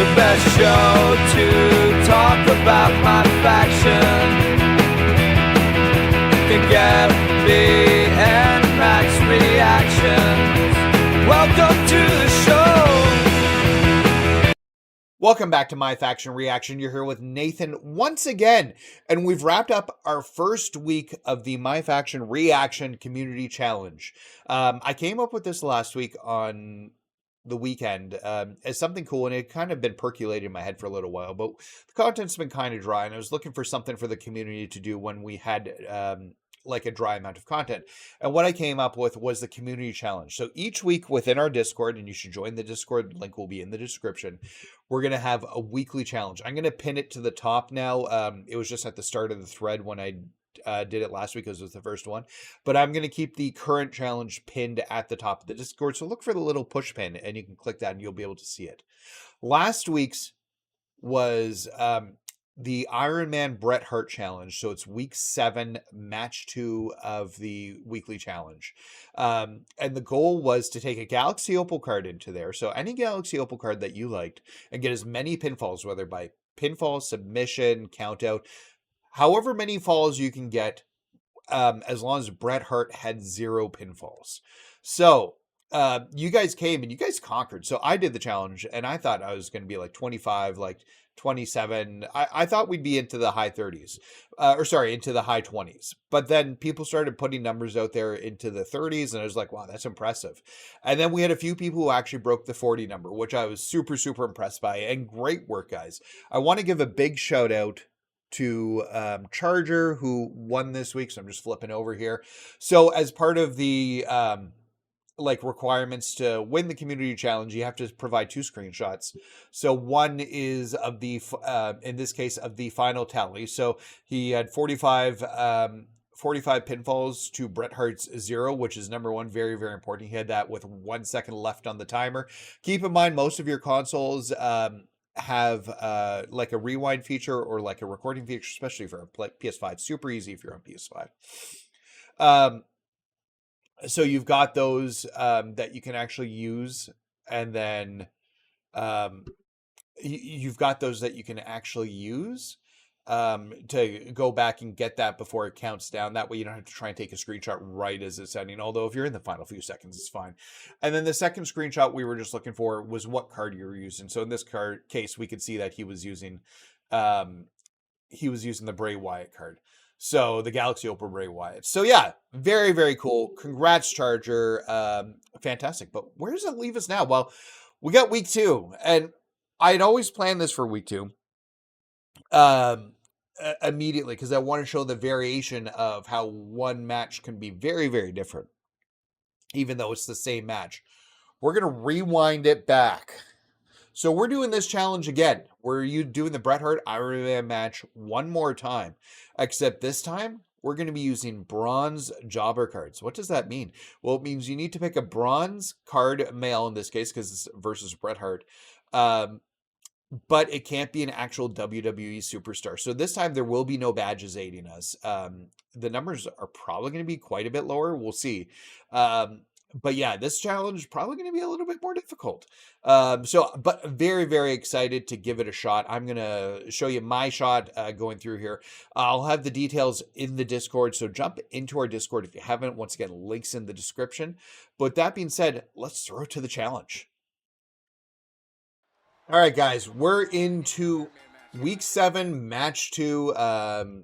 The best show to talk about my faction. The Gabby and Max reactions. Welcome to the show. Welcome back to MyFaction Reaction. You're here with Nathan once again, and we've wrapped up our first week of the MyFaction Reaction Community Challenge. I came up with this last week on the weekend as something cool, and it kind of been percolating in my head for a little while, but the content's been kind of dry, and I was looking for something for the community to do when we had like a dry amount of content. And what I came up with was the community challenge. So each week within our Discord, and you should join the Discord, link will be in the description, we're going to have a weekly challenge. I'm going to pin it to the top now. It was just at the start of the thread when I did it last week because it was the first one, but I'm going to keep the current challenge pinned at the top of the Discord. So look for the little push pin and you can click that and you'll be able to see it. Last week's was the Iron Man Bret Hart challenge. So it's week 7, match 2 of the weekly challenge. And the goal was to take a Galaxy Opal card into there. So any Galaxy Opal card that you liked and get as many pinfalls, whether by pinfall, submission, count out, however many falls you can get, as long as Bret Hart had 0 pinfalls. So you guys came and you guys conquered. So I did the challenge and I thought I was going to be like 25, like 27. I thought we'd be into the high 30s, into the high 20s. But then people started putting numbers out there into the 30s, and I was like, wow, that's impressive. And then we had a few people who actually broke the 40 number, which I was super, super impressed by. And great work, guys. I want to give a big shout out to Charger, who won this week. So I'm just flipping over here. So as part of the requirements to win the community challenge, you have to provide 2 screenshots. So one is of the in this case of the final tally. So he had 45 pinfalls to Bret Hart's 0, which is number 1. Very, very important. He had that with 1 second left on the timer. Keep in mind, most of your consoles have like a rewind feature or like a recording feature, especially for PS5. Super easy if you're on PS5. So you've got those that you can actually use, and then you've got those that you can actually use to go back and get that before it counts down. That way you don't have to try and take a screenshot right as it's ending, although if you're in the final few seconds, it's fine. And then the second screenshot we were just looking for was what card you were using. So in this case, we could see that he was using the Bray Wyatt card. So the Galaxy Opal Bray Wyatt. So yeah, very, very cool. Congrats, Charger. Fantastic. But where does it leave us now? Well, we got week 2, and I'd always planned this for week 2 immediately because I want to show the variation of how one match can be very, very different, even though it's the same match. We're going to rewind it back. So we're doing this challenge again. We're doing the Bret Hart Iron Man match one more time, except this time we're going to be using bronze jobber cards. What does that mean? Well, it means you need to pick a bronze card, male in this case, because it's versus Bret Hart. But it can't be an actual WWE superstar. So this time there will be no badges aiding us. The numbers are probably going to be quite a bit lower. We'll see. But yeah, this challenge is probably going to be a little bit more difficult. But very, very excited to give it a shot. I'm going to show you my shot going through here. I'll have the details in the Discord, so jump into our Discord if you haven't. Once again, links in the description. But that being said, let's throw it to the challenge. All right, guys, we're into week 7, match 2.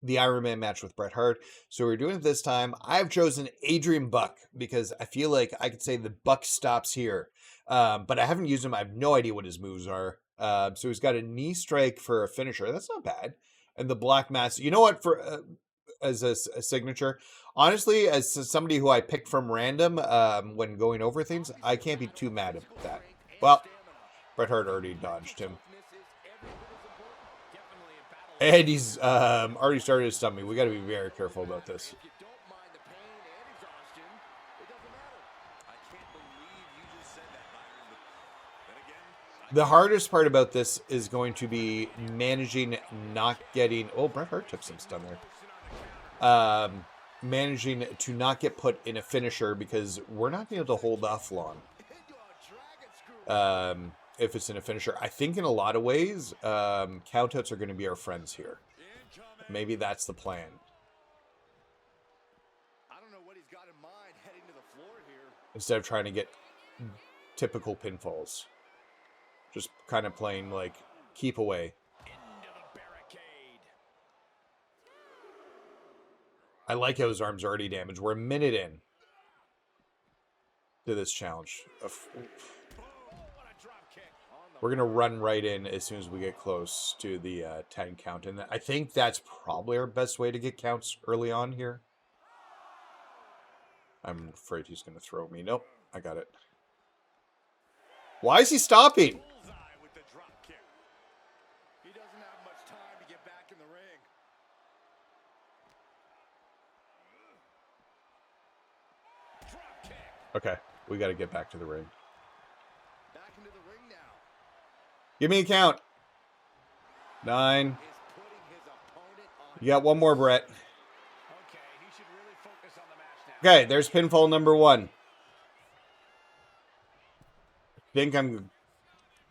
The Iron Man match with Bret Hart. So we're doing it this time. I've chosen Adrian Buck because I feel like I could say the buck stops here. But I haven't used him. I have no idea what his moves are. So he's got a knee strike for a finisher. That's not bad. And the black mass. You know what? For as a signature, honestly, as somebody who I picked from random when going over things, I can't be too mad at that. Well, Bret Hart already dodged him. And he's already started to stun me. We got to be very careful about this. The hardest part about this is going to be managing not getting... Oh, Bret Hart took some stun there. Managing to not get put in a finisher because we're not being able to hold off long. if it's in a finisher. I think in a lot of ways, countouts are going to be our friends here. Maybe that's the plan. I don't know what he's got in mind heading to the floor here. Instead of trying to get typical pinfalls. Just kind of playing like keep away. Into the barricade. I like how his arm's already damaged. We're a minute in to this challenge. We're going to run right in as soon as we get close to the 10 count. And I think that's probably our best way to get counts early on here. I'm afraid he's going to throw me. Nope, I got it. Why is he stopping? With the drop kick. He doesn't have much time to get back in the ring. Drop kick. Okay, we got to get back to the ring. Back into the ring now. Give me a count. 9. Is putting his opponent on. You got one more, Brett. Okay, he should really focus on the match now. Okay, there's pinfall number 1. I think I'm...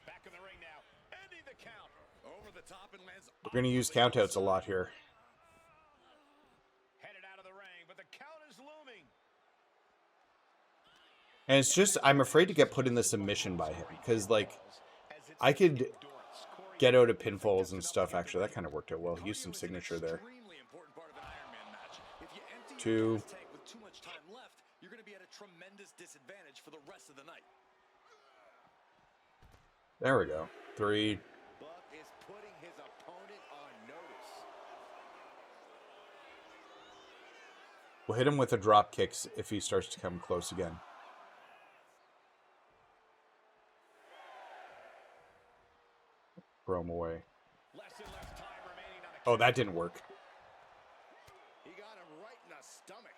Back in the ring now. Ending the count. Over the top and lands. We're going to use countouts a lot here. Headed out of the ring, but the count is looming. And it's just, I'm afraid to get put in the submission by him. Because, like, I could get out of pinfalls and stuff. Actually, that kind of worked out well. He used some signature there. 2. With too much time left, you're going to be at a tremendous disadvantage for the rest of the night. There we go. 3. Buck is putting his opponent on notice. We'll hit him with the drop kicks if he starts to come close again. Throw him away. Less and less time remaining on the Oh, that didn't work. He got him right in the stomach.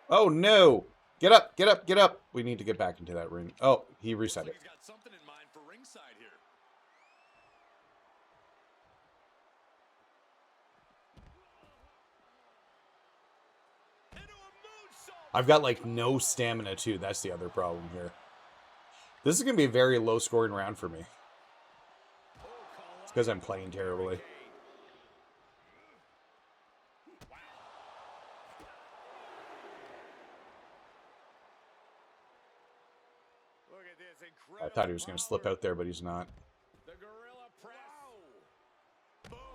Oh, no. Get up, get up, get up. We need to get back into that ring. Oh, he reset it. He's got something in mind for ringside here. Into a moonsault. I've got, like, no stamina, too. That's the other problem here. This is going to be a very low-scoring round for me. It's because I'm playing terribly. Look at this incredible. I thought he was going to slip out there, but he's not. The gorilla press.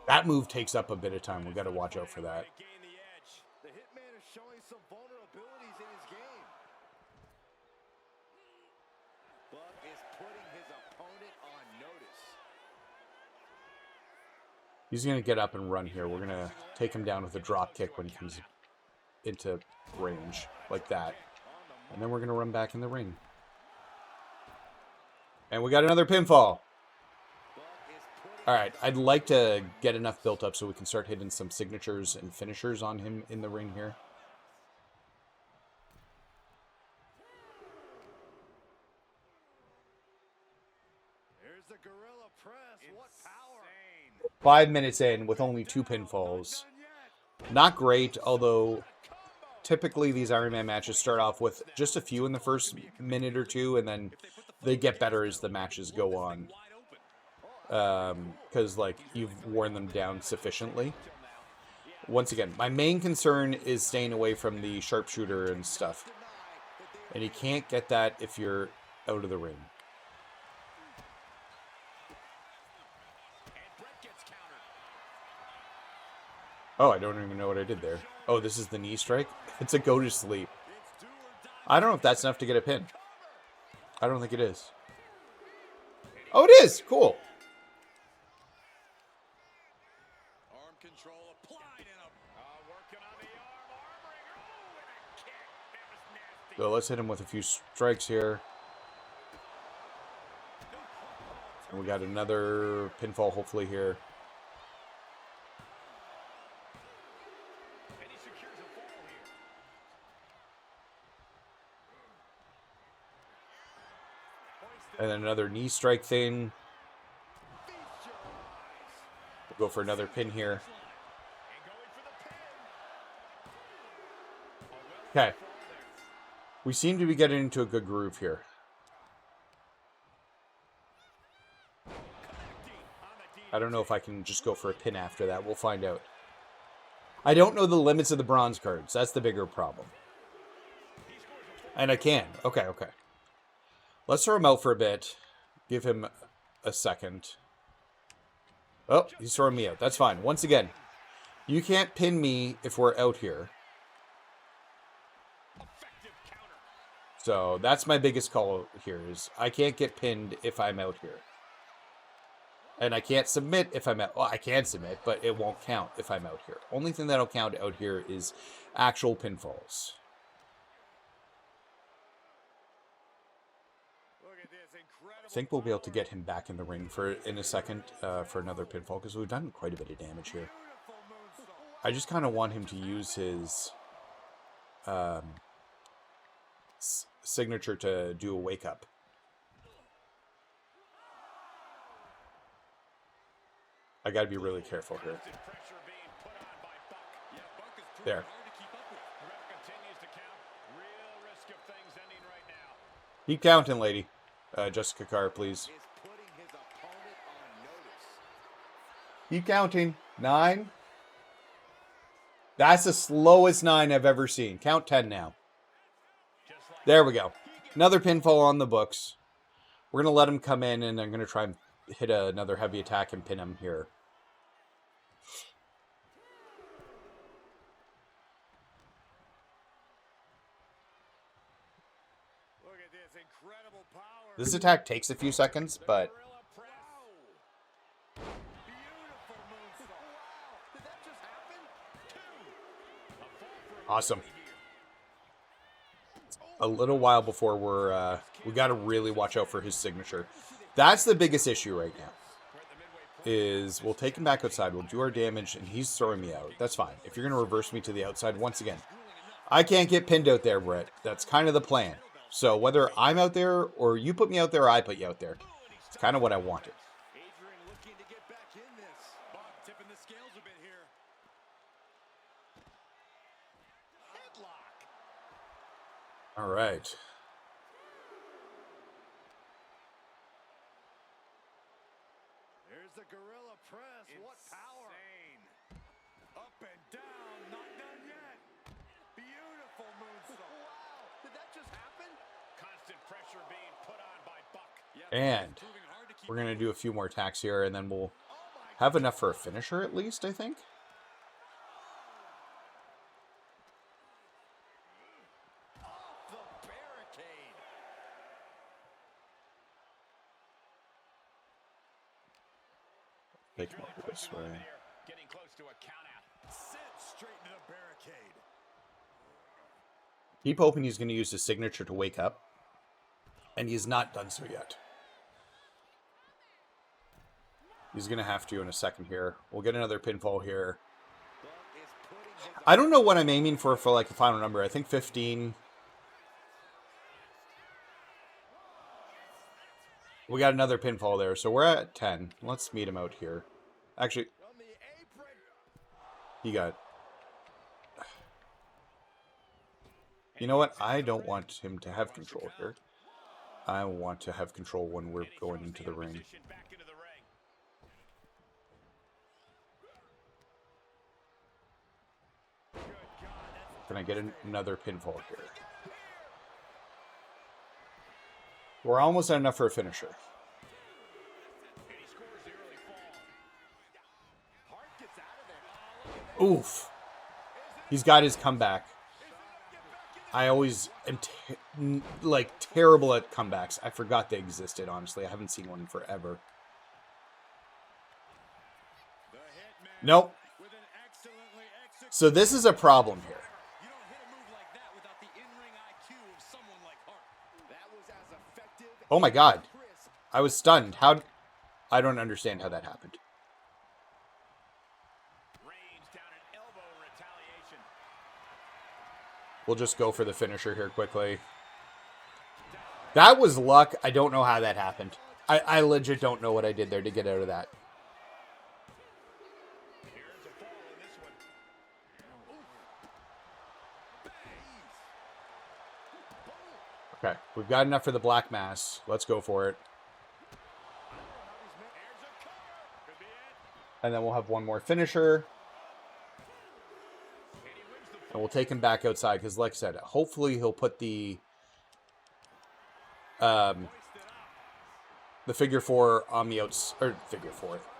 That move takes up a bit of time. We got to watch out for that. Gain the edge. The Hitman is showing some vulnerabilities in his game. Buck is putting his opponent on notice. He's going to get up and run here. We're going to take him down with a drop kick when he comes into range, like that. And then we're going to run back in the ring. And we got another pinfall. All right, I'd like to get enough built up so we can start hitting some signatures and finishers on him in the ring here. Here's the gorilla press. What power. 5 minutes in with only 2 pinfalls. Not great, although typically these Iron Man matches start off with just a few in the first minute or two, and then they get better as the matches go on. Because, like, you've worn them down sufficiently. Once again, my main concern is staying away from the sharpshooter and stuff. And you can't get that if you're out of the ring. Oh, I don't even know what I did there. Oh, this is the knee strike? It's a go to sleep. I don't know if that's enough to get a pin. I don't think it is. Oh, it is! Cool. Arm control applied and working on the arm and a kick. That was nasty. So let's hit him with a few strikes here. And we got another pinfall hopefully here. And he secures a fall here. And then another knee strike thing. We'll go for another pin here. Okay. We seem to be getting into a good groove here. I don't know if I can just go for a pin after that. We'll find out. I don't know the limits of the bronze cards. That's the bigger problem. And I can. Okay, okay. Let's throw him out for a bit. Give him a second. Oh, he's throwing me out. That's fine. Once again, you can't pin me if we're out here. So that's my biggest call here is I can't get pinned if I'm out here. And I can't submit if I'm out. Well, I can submit, but it won't count if I'm out here. Only thing that'll count out here is actual pinfalls. I think we'll be able to get him back in the ring in a second for another pinfall because we've done quite a bit of damage here. I just kind of want him to use his signature to do a wake up. I got to be really careful here. There. Keep counting, lady. Jessica Carr, please. Keep counting. 9. That's the slowest 9 I've ever seen. Count 10 now. There we go. Another pinfall on the books. We're going to let him come in, and I'm going to try and hit another heavy attack and pin him here. This attack takes a few seconds, but awesome. A little while before we got to really watch out for his signature. That's the biggest issue right now. Is we'll take him back outside, we'll do our damage, and he's throwing me out. That's fine. If you're going to reverse me to the outside, once again, I can't get pinned out there, Bret. That's kind of the plan. So whether I'm out there or you put me out there or I put you out there, it's kind of what I wanted. All right. There's the gorilla press. What power. Up and down. Not done yet. Beautiful moonsault. Wow. Did that just happen? Constant pressure being put on by Buck. And we're going to do a few more attacks here, and then we'll have enough for a finisher at least, I think. Take him up this way. Getting close to a count out. Sent straight into the barricade. Keep hoping he's going to use his signature to wake up. And he's not done so yet. He's going to have to in a second here. We'll get another pinfall here. I don't know what I'm aiming for like the final number. I think 15. We got another pinfall there, so we're at 10. Let's meet him out here. Actually, he got... You know what? I don't want him to have control here. I want to have control when we're going into the ring. Can I get another pinfall here? We're almost at enough for a finisher. Oof. He's got his comeback. I always am terrible at comebacks. I forgot they existed, honestly. I haven't seen one in forever. Nope. So this is a problem here. Oh my god. I was stunned. How? I don't understand how that happened. We'll just go for the finisher here quickly. That was luck. I don't know how that happened. I legit don't know what I did there to get out of that. Okay, we've got enough for the black mass. Let's go for it. And then we'll have one more finisher. And we'll take him back outside because, like I said, hopefully he'll put the figure four on the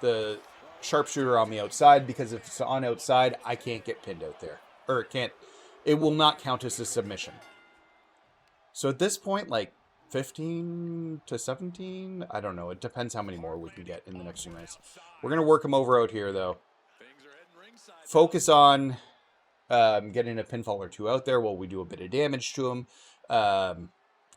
the sharpshooter on the outside, because if it's on outside, I can't get pinned out there. Or it will not count as a submission. So at this point, like 15 to 17, I don't know. It depends how many more we can get in the next few minutes. We're going to work him over out here, though. Focus on getting a pinfall or two out there while we do a bit of damage to him. And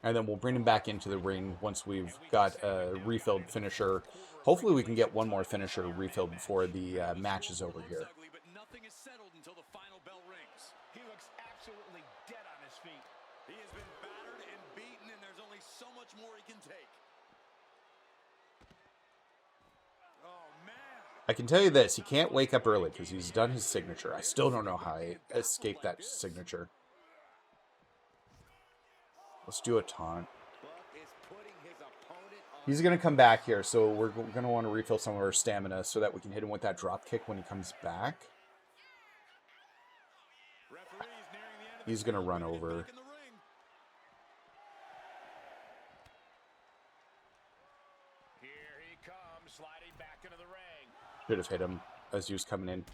then we'll bring him back into the ring once we've got a refilled finisher. Hopefully we can get one more finisher refilled before the match is over here. But nothing is settled until the final bell rings. He looks absolutely dead on his feet. He has been battered and beaten, and there's only so much more he can take. Oh, man. I can tell you this, he can't wake up early because he's done his signature. I still don't know how I escaped that signature. Let's do a taunt. He's going to come back here, so we're going to want to refill some of our stamina so that we can hit him with that drop kick when he comes back. He's going to run over. Should have hit him as he was coming in.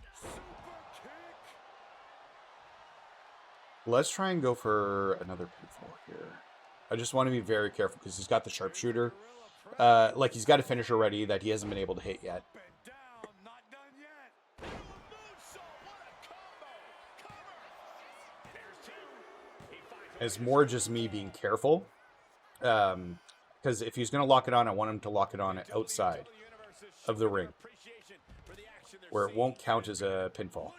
Let's try and go for another pinfall here. I just want to be very careful because he's got the sharpshooter. Like he's got a finisher ready that he hasn't been able to hit yet. It's more just me being careful. Because if he's going to lock it on, I want him to lock it on outside of the ring, where it won't count as a pinfall.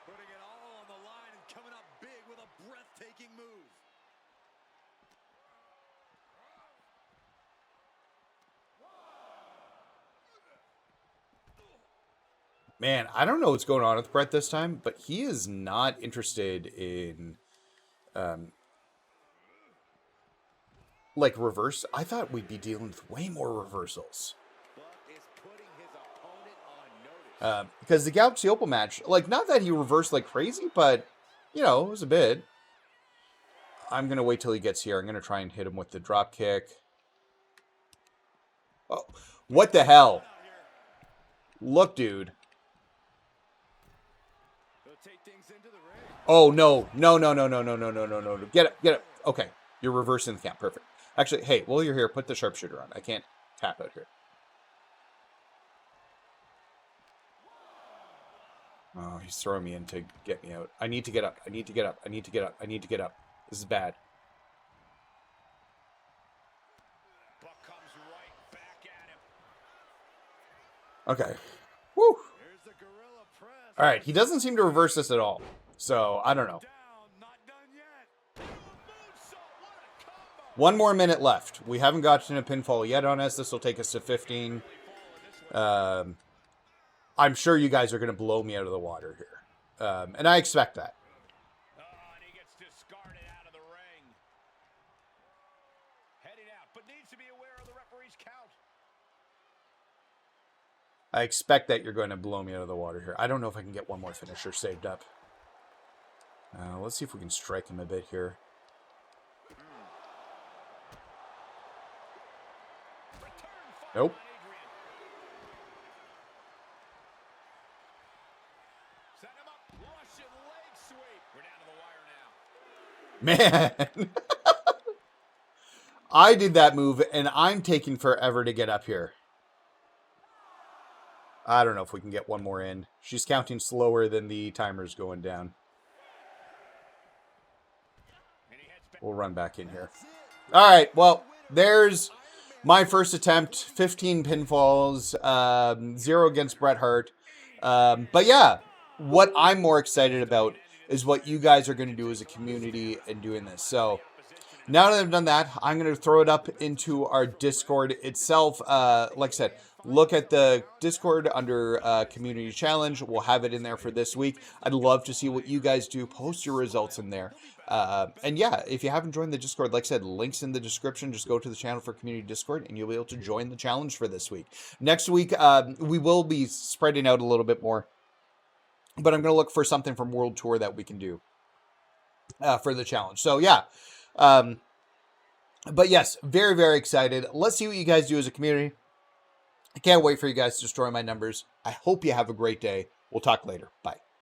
Putting it all on the line and coming up big with a breathtaking move. Man, I don't know what's going on with Bret this time, but he is not interested in, like, reverse. I thought we'd be dealing with way more reversals. Because the Galaxy Opal match, like, not that he reversed like crazy, but, you know, it was a bit. I'm going to wait till he gets here. I'm going to try and hit him with the drop kick. Oh, what the hell? Look, dude. Oh, no. No. Get up. Okay. You're reversing the count. Perfect. Actually, hey, while you're here, put the sharpshooter on. I can't tap out here. Oh, he's throwing me in to get me out. I need to get up. I need to get up. This is bad. Buck comes right back at him. Okay. Woo. Here's the gorilla press. All right. He doesn't seem to reverse this at all. So, I don't know. Not done yet. One more minute left. We haven't gotten a pinfall yet on us. This will take us to 15. I'm sure you guys are going to blow me out of the water here. And I expect that. Oh, and he gets discarded out of the ring. Heading out, but needs to be aware of the referee's count. I expect that you're going to blow me out of the water here. I don't know if I can get one more finisher saved up. Let's see if we can strike him a bit here. Nope. Man. I did that move, and I'm taking forever to get up here. I don't know if we can get one more in. She's counting slower than the timer's going down. We'll run back in here. All right, well, there's my first attempt. 15 pinfalls, 0 against Bret Hart. But yeah, what I'm more excited about is what you guys are going to do as a community and doing this. So Now that I've done that, I'm going to throw it up into our Discord itself. Like I said, look at the Discord under Community Challenge. We'll have it in there for this week. I'd love to see what you guys do. Post your results in there. And yeah, if you haven't joined the Discord, like I said, links in the description. Just go to the channel for Community Discord and you'll be able to join the challenge for this week. Next week, we will be spreading out a little bit more. But I'm going to look for something from World Tour that we can do for the challenge. So yeah. But yes, very, very excited. Let's see what you guys do as a community. I can't wait for you guys to destroy my numbers. I hope you have a great day. We'll talk later. Bye.